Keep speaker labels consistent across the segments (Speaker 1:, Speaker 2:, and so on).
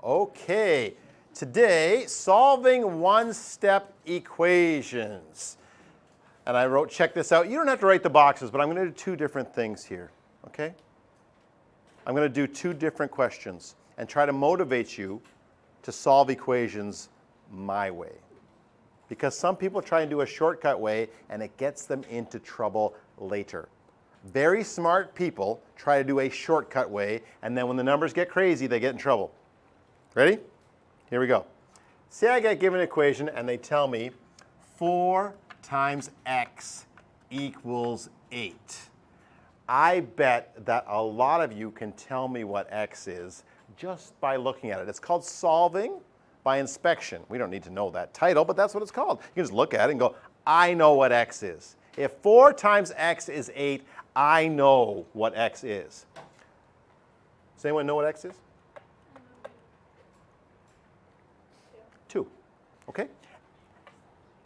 Speaker 1: Okay, today, solving one-step equations. And I wrote, check this out. You don't have to write the boxes, but I'm going to do two different things here, okay? I'm going to do two different questions and try to motivate you to solve equations my way. Because some people try and do a shortcut way, and it gets them into trouble later. Very smart people try to do a shortcut way, and then when the numbers get crazy, they get in trouble. Ready? Here we go. Say I get given an equation, and they tell me 4 times x equals 8. I bet that a lot of you can tell me what x is just by looking at it. It's called solving by inspection. We don't need to know that title, but that's what it's called. You can just look at it and go, I know what x is. If 4 times x is 8, I know what x is. Does anyone know what x is? 2. Okay?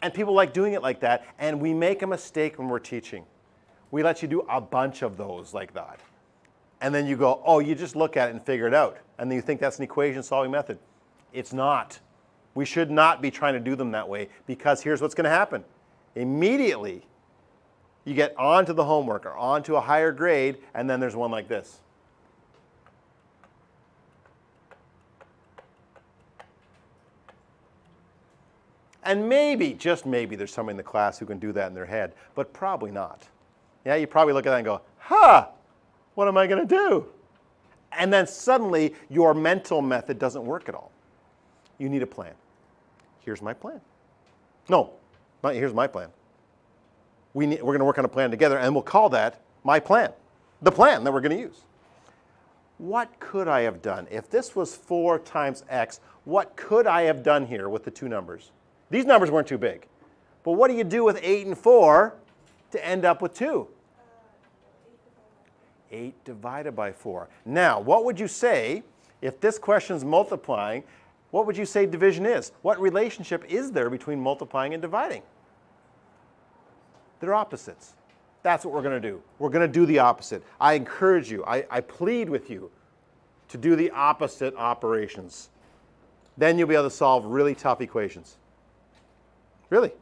Speaker 1: And people like doing it like that, and we make a mistake when we're teaching. We let you do a bunch of those like that. And then you go, oh, you just look at it and figure it out. And then you think that's an equation solving method. It's not. We should not be trying to do them that way, because here's what's going to happen. Immediately, you get onto the homework or onto a higher grade, and then there's one like this. And maybe, just maybe, there's somebody in the class who can do that in their head, but probably not. Yeah, you probably look at that and go, what am I going to do? And then suddenly, your mental method doesn't work at all. You need a plan. Here's my plan. No, not here's my plan. We're going to work on a plan together, and we'll call that my plan, the plan that we're going to use. What could I have done? If this was 4 times x, what could I have done here with the two numbers? These numbers weren't too big. But what do you do with 8 and 4 to end up with 2? 8 divided by 4. Now, what would you say if this question's multiplying? What would you say division is? What relationship is there between multiplying and dividing? They're opposites. That's what we're going to do. We're going to do the opposite. I encourage you, I plead with you to do the opposite operations. Then you'll be able to solve really tough equations. Really.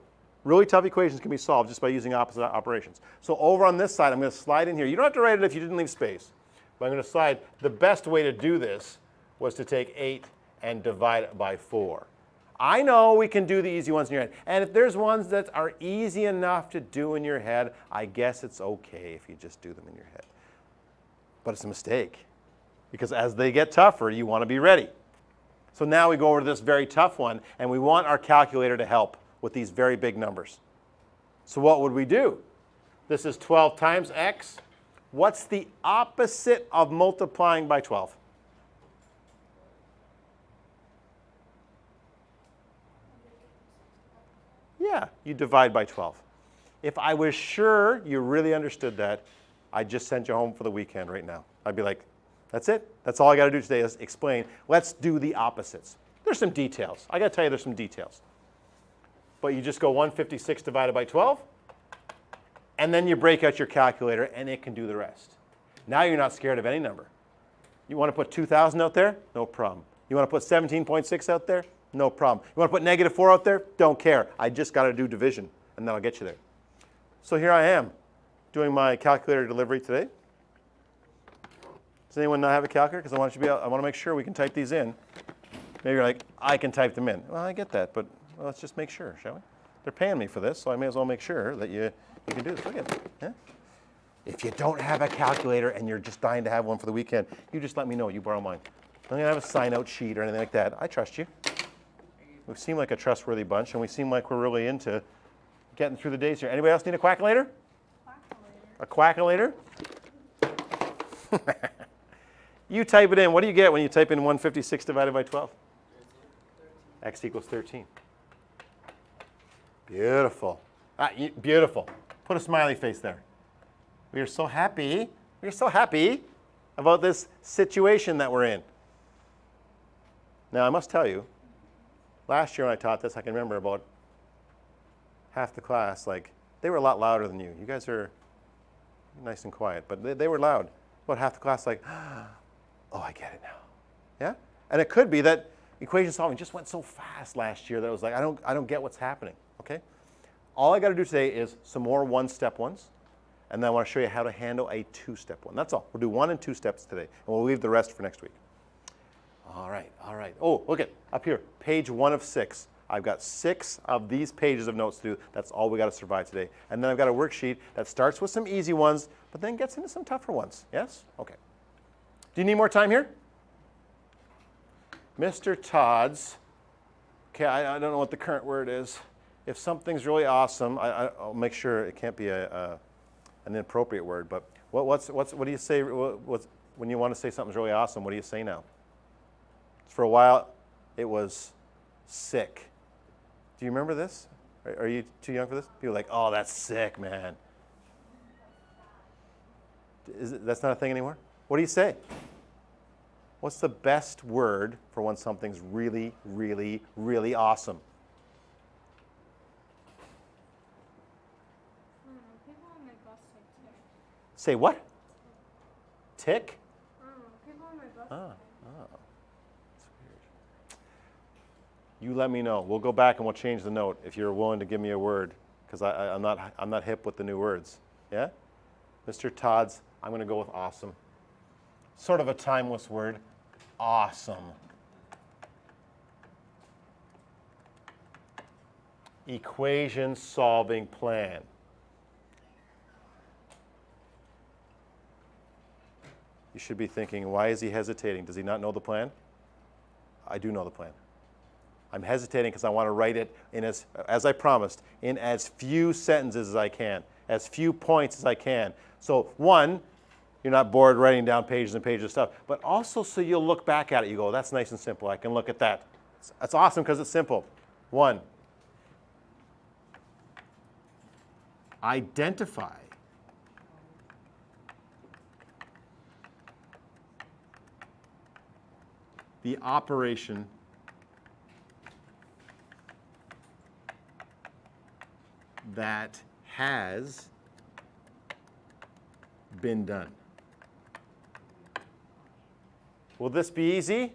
Speaker 1: Really tough equations can be solved just by using opposite operations. So over on this side, I'm going to slide in here. You don't have to write it if you didn't leave space. But I'm going to slide. The best way to do this was to take 8 and divide it by 4. I know we can do the easy ones in your head. And if there's ones that are easy enough to do in your head, I guess it's okay if you just do them in your head. But it's a mistake. Because as they get tougher, you want to be ready. So now we go over to this very tough one, and we want our calculator to help with these very big numbers. So what would we do? This is 12 times x. What's the opposite of multiplying by 12? Yeah, you divide by 12. If I was sure you really understood that, I'd just send you home for the weekend right now. I'd be like, that's it. That's all I got to do today is explain. Let's do the opposites. There's some details. I got to tell you there's some details. But you just go 156 divided by 12, and then you break out your calculator, and it can do the rest. Now you're not scared of any number. You want to put 2,000 out there? No problem. You want to put 17.6 out there? No problem. You want to put -4 out there? Don't care. I just got to do division, and that'll get you there. So here I am doing my calculator delivery today. Does anyone not have a calculator? Because I want to make sure we can type these in. Maybe you're like, I can type them in. Well, I get that, but well, let's just make sure, shall we? They're paying me for this, so I may as well make sure that you can do this. Look at it. Yeah? If you don't have a calculator and you're just dying to have one for the weekend, you just let me know. You borrow mine. I'm going to have a sign-out sheet or anything like that. I trust you. We seem like a trustworthy bunch, and we seem like we're really into getting through the days here. Anybody else need a quackalator? A quackalator? You type it in. What do you get when you type in 156 divided by 12? X equals 13. Beautiful. Beautiful. Put a smiley face there. We are so happy. We are so happy about this situation that we're in. Now, I must tell you, last year when I taught this, I can remember about half the class, like, they were a lot louder than you. You guys are nice and quiet, but they were loud. About half the class, like, oh, I get it now. Yeah? And it could be that equation solving just went so fast last year that it was like, I don't get what's happening, okay? All I got to do today is some more one-step ones, and then I want to show you how to handle a two-step one. That's all. We'll do 1 and 2 steps today, and we'll leave the rest for next week. All right, all right. Oh, look at up here, page 1 of 6. I've got 6 of these pages of notes to do. That's all we got to survive today. And then I've got a worksheet that starts with some easy ones, but then gets into some tougher ones. Yes? Okay. Do you need more time here? Mr. Todd's, okay, I don't know what the current word is. If something's really awesome, I'll make sure it can't be an inappropriate word, but what do you say when you want to say something's really awesome? What do you say now? For a while, it was sick. Do you remember this? Are you too young for this? People are like, oh, that's sick, man. That's not a thing anymore? What do you say? What's the best word for when something's really, really, really awesome?
Speaker 2: People on my bus say tick.
Speaker 1: Say what? Tick?
Speaker 2: People on my bus
Speaker 1: Oh. That's weird. You let me know. We'll go back and we'll change the note if you're willing to give me a word, because I'm not hip with the new words. Yeah? Mr. Todd's, I'm going to go with awesome. Sort of a timeless word. Awesome. Equation solving plan. You should be thinking, why is he hesitating? Does he not know the plan? I do know the plan. I'm hesitating because I want to write it in as I promised, in as few sentences as I can, as few points as I can. So one, you're not bored writing down pages and pages of stuff, but also so you'll look back at it. You go, that's nice and simple. I can look at that. That's awesome because it's simple. 1, identify the operation that has been done. Will this be easy?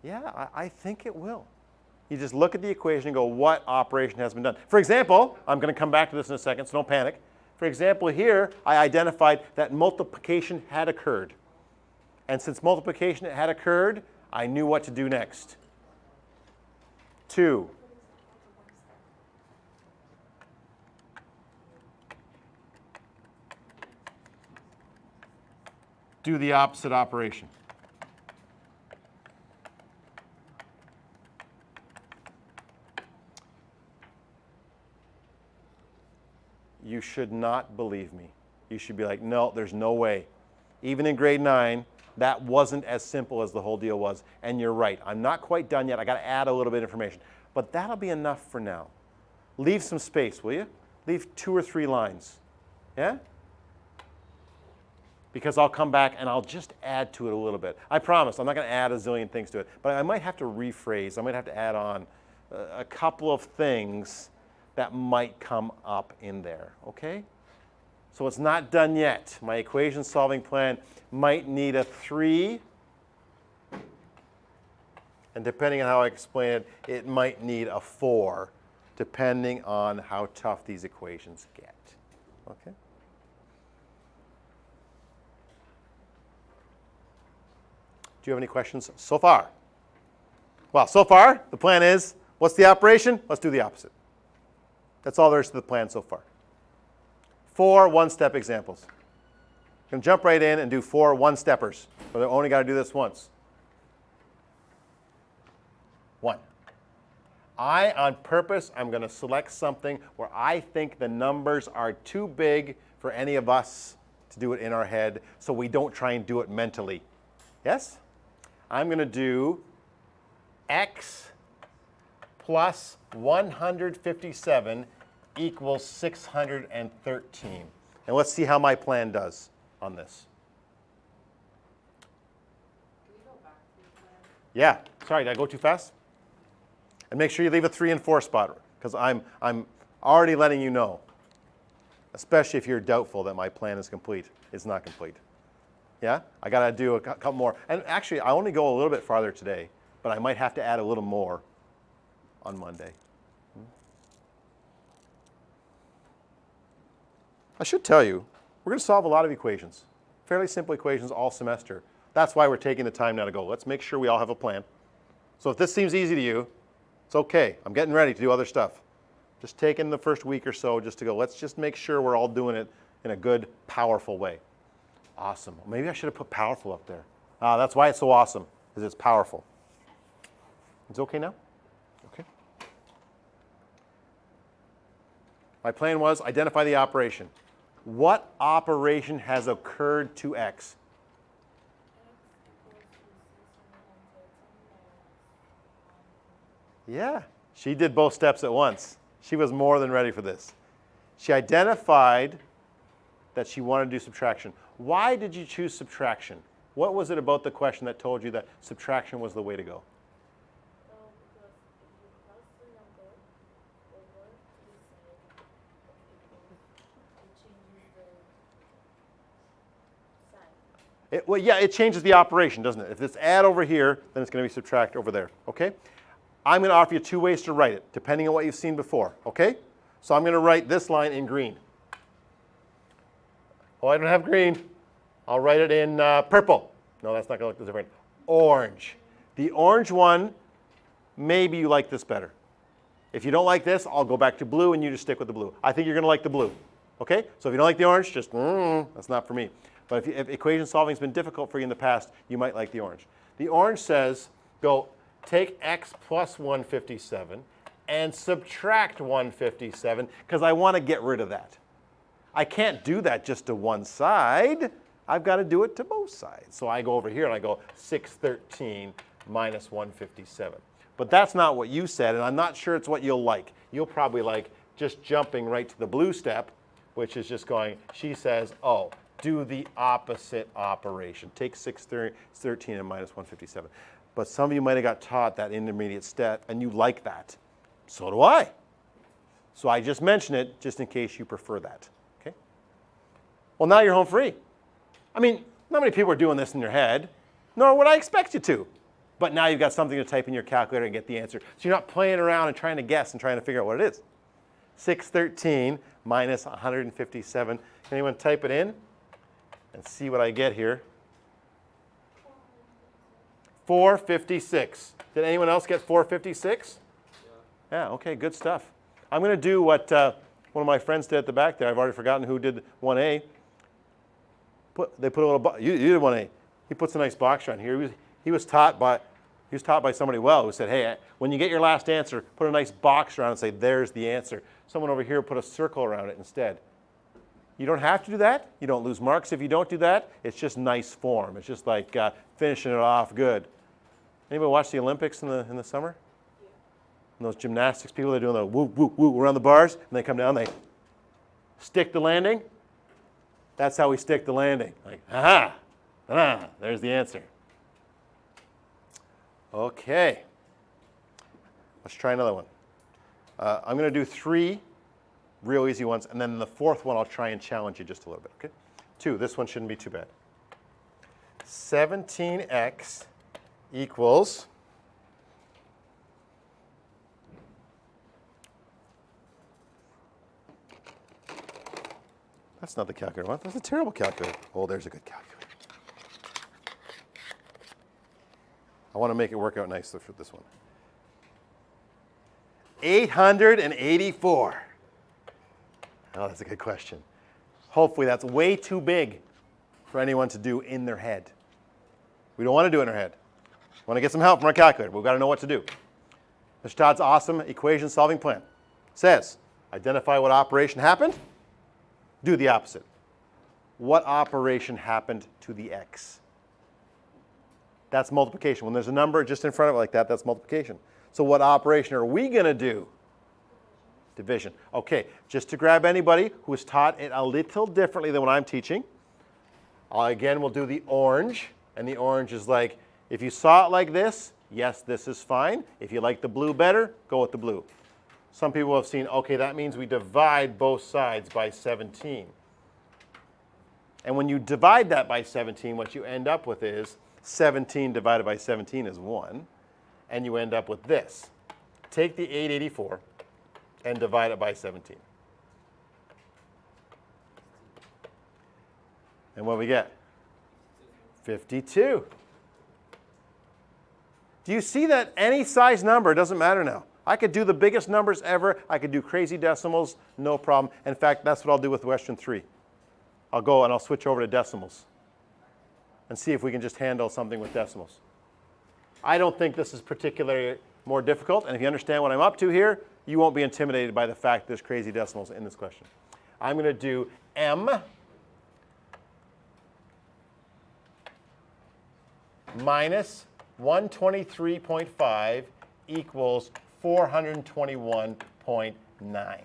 Speaker 1: Yeah, I think it will. You just look at the equation and go, what operation has been done? For example, I'm going to come back to this in a second, so don't panic. For example, here I identified that multiplication had occurred. And since multiplication had occurred, I knew what to do next. 2. Do the opposite operation. You should not believe me. You should be like, no, there's no way. Even in grade 9, that wasn't as simple as the whole deal was. And you're right. I'm not quite done yet. I got to add a little bit of information. But that'll be enough for now. Leave some space, will you? Leave 2 or 3 lines. Yeah? Because I'll come back and I'll just add to it a little bit. I promise, I'm not going to add a zillion things to it. But I might have to rephrase. I might have to add on a couple of things that might come up in there, okay? So it's not done yet. My equation solving plan might need a 3. And depending on how I explain it, it might need a 4, depending on how tough these equations get, okay? Do you have any questions so far? Well, so far, the plan is, what's the operation? Let's do the opposite. That's all there is to the plan so far. 4 one-step examples. You can jump right in and do 4 one-steppers, but they've only got to do this once. 1. On purpose, I'm going to select something where I think the numbers are too big for any of us to do it in our head, so we don't try and do it mentally. Yes? I'm going to do x plus 157 equals 613. And let's see how my plan does on this.
Speaker 2: Can we go back to the plan?
Speaker 1: Yeah, sorry, did I go too fast? And make sure you leave a 3 and 4 spot, because I'm already letting you know, especially if you're doubtful that my plan is complete. It's not complete. Yeah? I got to do a couple more. And actually, I only go a little bit farther today, but I might have to add a little more on Monday. I should tell you, we're going to solve a lot of equations, fairly simple equations all semester. That's why we're taking the time now to go. Let's make sure we all have a plan. So if this seems easy to you, it's okay. I'm getting ready to do other stuff. Just taking the first week or so just to go, let's just make sure we're all doing it in a good, powerful way. Awesome. Maybe I should have put powerful up there. That's why it's so awesome, because it's powerful. It's okay now? Okay. My plan was identify the operation. What operation has occurred to x? Yeah, she did both steps at once. She was more than ready for this. She identified that she wanted to do subtraction. Why did you choose subtraction? What was it about the question that told you that subtraction was the way to go?
Speaker 3: Because if you cross the number over to the side of equals, it changes the sign.
Speaker 1: Well, yeah, it changes the operation, doesn't it? If it's add over here, then it's going to be subtract over there, okay? I'm going to offer you two ways to write it, depending on what you've seen before, okay? So I'm going to write this line in green. Oh, I don't have green. I'll write it in purple. No, that's not going to look different. Orange. The orange one, maybe you like this better. If you don't like this, I'll go back to blue and you just stick with the blue. I think you're going to like the blue, okay? So if you don't like the orange, just, that's not for me. But if equation solving has been difficult for you in the past, you might like the orange. The orange says, go take x plus 157 and subtract 157 because I want to get rid of that. I can't do that just to one side. I've got to do it to both sides. So I go over here and I go 613 minus 157. But that's not what you said, and I'm not sure it's what you'll like. You'll probably like just jumping right to the blue step, which is just going, she says, oh, do the opposite operation. Take 613 and minus 157. But some of you might have got taught that intermediate step, and you like that. So do I. So I just mention it just in case you prefer that. Okay? Well, now you're home free. I mean, not many people are doing this in their head, nor would I expect you to. But now you've got something to type in your calculator and get the answer. So you're not playing around and trying to guess and trying to figure out what it is. 613 minus 157. Can anyone type it in and see what I get here? 456. Did anyone else get 456? Yeah, okay, good stuff. I'm going to do what one of my friends did at the back there. I've already forgotten who did 1A. They put a little, you did 1A. He puts a nice box around here. He was taught by somebody well who said, hey, when you get your last answer, put a nice box around and say, there's the answer. Someone over here put a circle around it instead. You don't have to do that. You don't lose marks if you don't do that. It's just nice form. It's just like finishing it off good. Anybody watch the Olympics in the summer?
Speaker 3: Yeah.
Speaker 1: And those gymnastics people, they're doing the woo, woo, woo around the bars, and they come down, they stick the landing. That's how we stick the landing. Like, there's the answer. Okay. Let's try another one. I'm going to do 3 real easy ones, and then the 4th one I'll try and challenge you just a little bit, okay? 2, this one shouldn't be too bad. 17x equals that's not the calculator. That's a terrible calculator. Oh, there's a good calculator. I want to make it work out nice for this one. 884. Oh, that's a good question. Hopefully that's way too big for anyone to do in their head. We don't want to do it in our head. We want to get some help from our calculator, but we've got to know what to do. Mr. Todd's awesome equation solving plan says, identify what operation happened, do the opposite. What operation happened to the x? That's multiplication. When there's a number just in front of it like that, that's multiplication. So what operation are we going to do? Division. Okay, just to grab anybody who was taught it a little differently than what I'm teaching, again, we'll do the orange. And the orange is like, if you saw it like this, yes, this is fine. If you like the blue better, go with the blue. Some people have seen, okay, that means we divide both sides by 17. And when you divide that by 17, what you end up with is 17 divided by 17 is 1. And you end up with this. Take the 884 and divide it by 17. And what do we get? 52. Do you see that any size number doesn't matter now? I could do the biggest numbers ever. I could do crazy decimals, no problem. In fact, that's what I'll do with question 3. I'll go and I'll switch over to decimals and see if we can just handle something with decimals. I don't think this is particularly more difficult, and if you understand what I'm up to here, you won't be intimidated by the fact there's crazy decimals in this question. I'm going to do m minus 123.5 equals 421.9.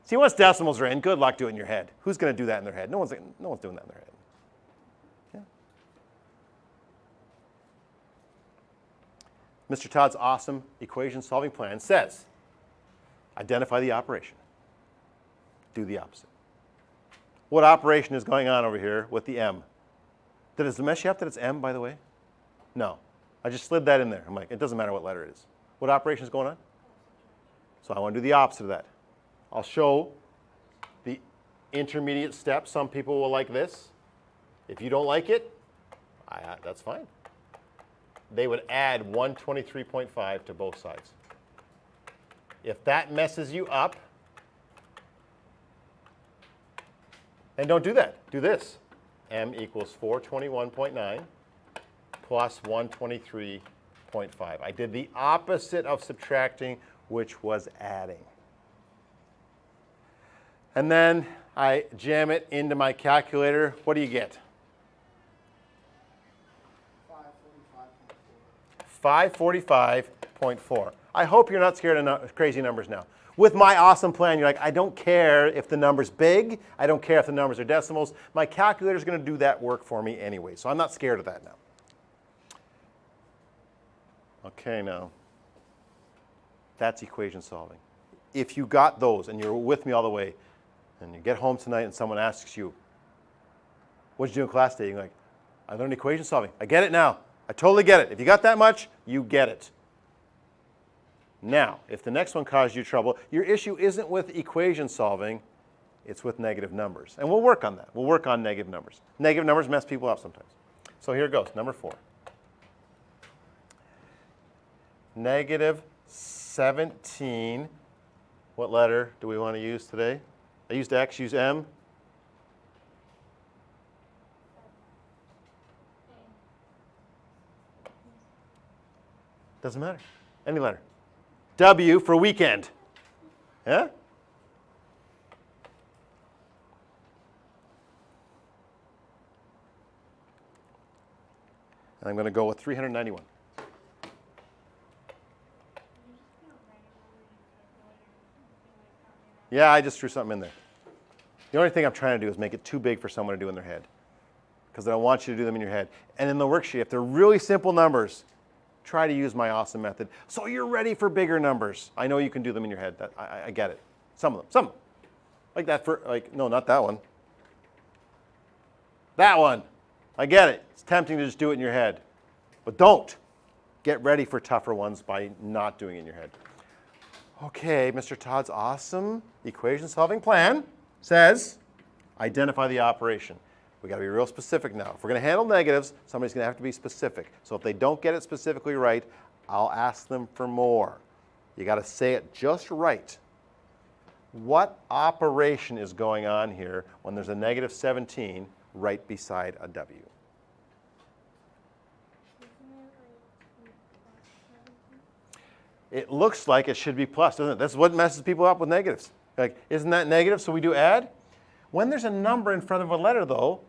Speaker 1: See, once decimals are in, good luck doing it in your head. Who's going to do that in their head? No one's doing that in their head. Yeah. Mr. Todd's awesome equation solving plan says, identify the operation. Do the opposite. What operation is going on over here with the m? Did it mess you up that it's m, by the way? No. I just slid that in there. I'm like, it doesn't matter what letter it is. What operation is going on? So I want to do the opposite of that. I'll show the intermediate step. Some people will like this. If you don't like it, that's fine. They would add 123.5 to both sides. If that messes you up, then don't do that. Do this. M equals 421.9 plus 123.5. I did the opposite of subtracting, which was adding. And then I jam it into my calculator. What do you get? 545.4. I hope you're not scared of crazy numbers now. With my awesome plan, you're like, I don't care if the number's big. I don't care if the numbers are decimals. My calculator's going to do that work for me anyway, so I'm not scared of that now. Okay, now, that's equation solving. If you got those and you're with me all the way, and you get home tonight and someone asks you, what did you do in class today? You're like, I learned equation solving. I get it now. I totally get it. If you got that much, you get it. Now, if the next one caused you trouble, your issue isn't with equation solving, it's with negative numbers. And we'll work on that. We'll work on negative numbers. Negative numbers mess people up sometimes. So here it goes, number 4. Negative 17. What letter do we want to use today? I used X, use M. Doesn't matter. Any letter. W for weekend. Yeah? And I'm going to go with 391. Yeah, I just threw something in there. The only thing I'm trying to do is make it too big for someone to do in their head, because I don't want you to do them in your head. And in the worksheet, if they're really simple numbers, try to use my awesome method so you're ready for bigger numbers. I know you can do them in your head. I get it. Some of them. Like that no, not that one. That one. I get it. It's tempting to just do it in your head. But don't. Get ready for tougher ones by not doing it in your head. Okay, Mr. Todd's awesome equation solving plan says identify the operation. We got to be real specific now. If we're going to handle negatives, somebody's going to have to be specific. So if they don't get it specifically right, I'll ask them for more. You got to say it just right. What operation is going on here when there's a negative 17 right beside a W? It looks like it should be plus, doesn't it? That's what messes people up with negatives. Like, isn't that negative, so we do add? When there's a number in front of a letter, though,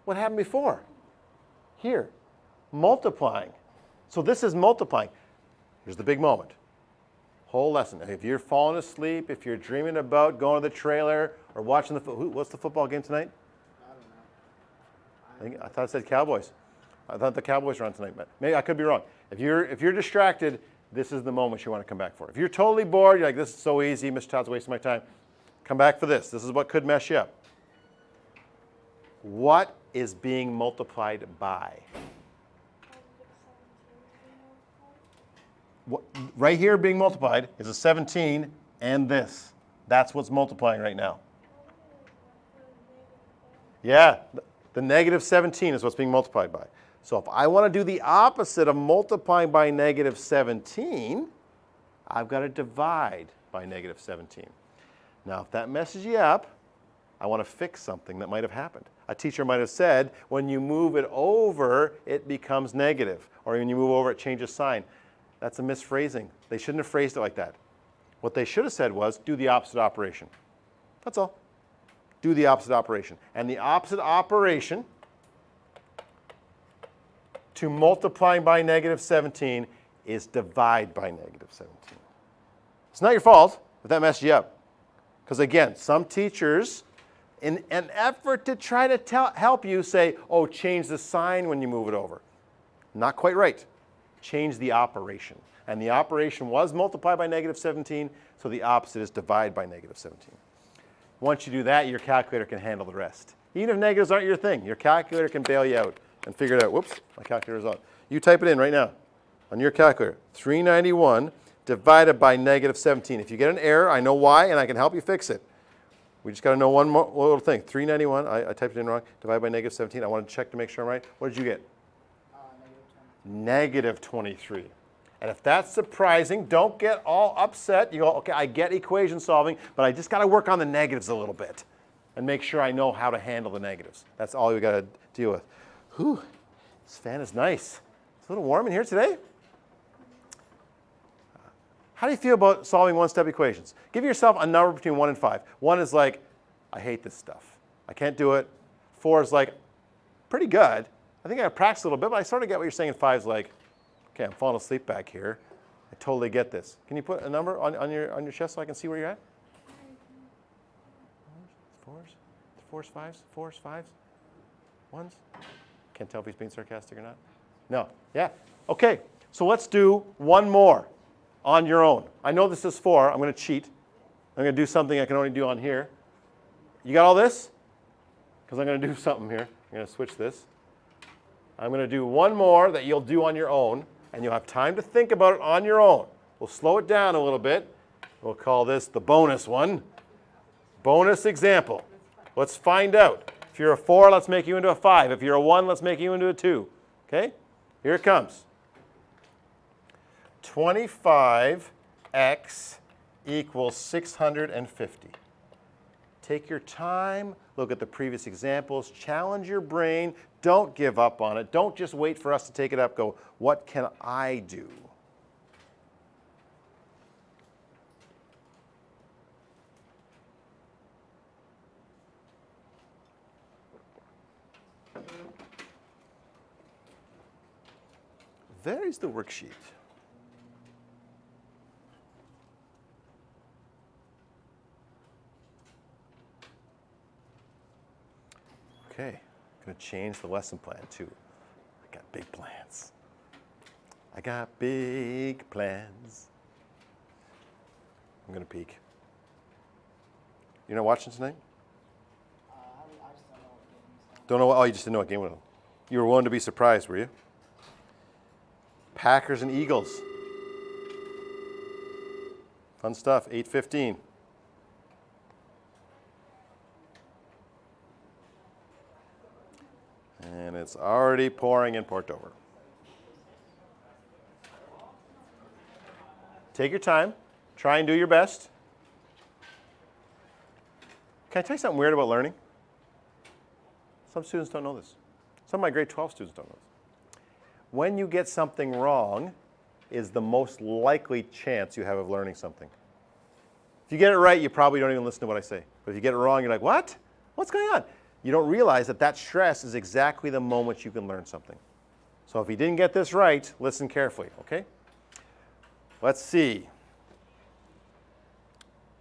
Speaker 1: what happened before? Here, multiplying. So this is multiplying. Here's the big moment. Whole lesson. If you're falling asleep, if you're dreaming about going to the trailer or watching what's the football game tonight? I don't know. I thought it said Cowboys. I thought the Cowboys were on tonight, but maybe I could be wrong. If you're distracted, this is the moment you want to come back for. If you're totally bored, you're like, this is so easy, Mr. Todd's wasting my time, come back for this. This is what could mess you up. what is being multiplied by? What, right here being multiplied is a 17 and this. That's what's multiplying right now. Yeah, the negative 17 is what's being multiplied by. So if I want to do the opposite of multiplying by negative 17, I've got to divide by negative 17. Now, if that messes you up, I want to fix something that might have happened. A teacher might have said, when you move it over, it becomes negative. Or when you move over, it changes sign. That's a misphrasing. They shouldn't have phrased it like that. What they should have said was, do the opposite operation. That's all. Do the opposite operation. And the opposite operation to multiplying by negative 17 is divide by negative 17. It's not your fault if that messed you up. Because again, some teachers, in an effort to try to help you, say, oh, change the sign when you move it over. Not quite right. Change the operation. And the operation was multiply by negative 17, so the opposite is divide by negative 17. Once you do that, your calculator can handle the rest. Even if negatives aren't your thing, your calculator can bail you out and figure it out. Whoops, my calculator's on. You type it in right now on your calculator. 391 divided by negative 17. If you get an error, I know why, and I can help you fix it. We just got to know one more little thing. 391, I typed it in wrong, divided by negative 17. I want to check to make sure I'm right. What did you get? Negative 23. And if that's surprising, don't get all upset. You go, okay, I get equation solving, but I just got to work on the negatives a little bit and make sure I know how to handle the negatives. That's all we got to deal with. Whew, this fan is nice. It's a little warm in here today. How do you feel about solving one-step equations? Give yourself a number between 1 and 5. 1 is like, I hate this stuff. I can't do it. 4 is like, pretty good. I think I practiced a little bit, but I sort of get what you're saying. 5 is like, okay, I'm falling asleep back here. I totally get this. Can you put a number on your chest so I can see where you're at? 4s, 5s, 4s, 5s, 1s. Can't tell if he's being sarcastic or not. No, yeah. Okay, so let's do one more on your own. I know this is 4. I'm going to cheat. I'm going to do something I can only do on here. You got all this? Because I'm going to do something here. I'm going to switch this. I'm going to do one more that you'll do on your own, and you'll have time to think about it on your own. We'll slow it down a little bit. We'll call this the bonus one. Bonus example. Let's find out. If you're a 4, let's make you into a 5. If you're a 1, let's make you into a 2. Okay? Here it comes. 25x equals 650. Take your time, look at the previous examples, challenge your brain, don't give up on it. Don't just wait for us to take it up, go, what can I do? There is the worksheet. Okay, I'm going to change the lesson plan too. I got big plans. I got big plans. I'm going to peek. You're not watching tonight?
Speaker 4: I just don't know what games.
Speaker 1: Don't know what, oh, you just didn't know what game it was. You were willing to be surprised, were you? Packers and Eagles. Fun stuff, 8:15. And it's already pouring in Port Dover. Take your time. Try and do your best. Can I tell you something weird about learning? Some students don't know this. Some of my grade 12 students don't know this. When you get something wrong is the most likely chance you have of learning something. If you get it right, you probably don't even listen to what I say. But if you get it wrong, you're like, what? What's going on? You don't realize that that stress is exactly the moment you can learn something. So if you didn't get this right, listen carefully, okay? Let's see.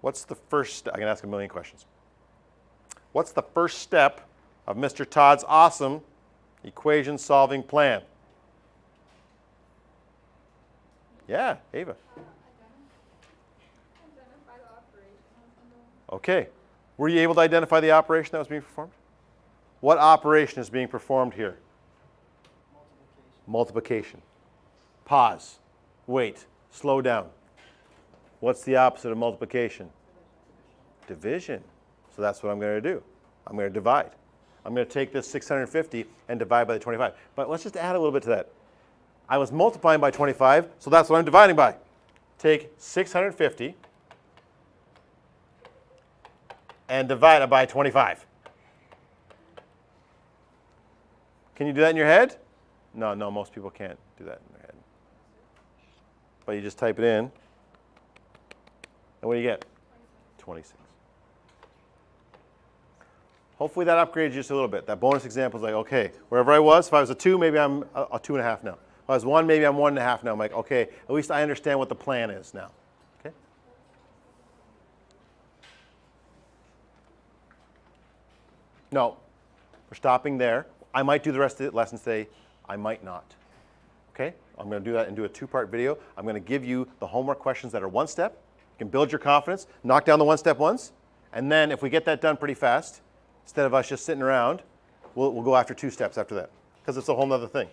Speaker 1: What's the first step? I can ask a million questions. What's the first step of Mr. Todd's awesome equation solving plan? Yeah, Ava.
Speaker 2: Identify the operation.
Speaker 1: Okay. Were you able to identify the operation that was being performed? What operation is being performed here?
Speaker 4: Multiplication.
Speaker 1: Multiplication. Pause. Wait. Slow down. What's the opposite of multiplication? Division. So that's what I'm going to do. I'm going to divide. I'm going to take this 650 and divide by the 25. But let's just add a little bit to that. I was multiplying by 25, so that's what I'm dividing by. Take 650 and divide it by 25. Can you do that in your head? No, most people can't do that in their head. But you just type it in, and what do you get? 26. Hopefully that upgrades you just a little bit. That bonus example is like, okay, wherever I was, if I was a 2, maybe I'm a 2.5 now. If I was 1, maybe I'm 1.5 now. I'm like, okay, at least I understand what the plan is now. Okay? No, we're stopping there. I might do the rest of the lesson today. I might not. Okay? I'm going to do that and do a 2-part video. I'm going to give you the homework questions that are 1 step. You can build your confidence, knock down the 1-step ones, and then if we get that done pretty fast, instead of us just sitting around, we'll go after 2 steps after that, because it's a whole nother thing.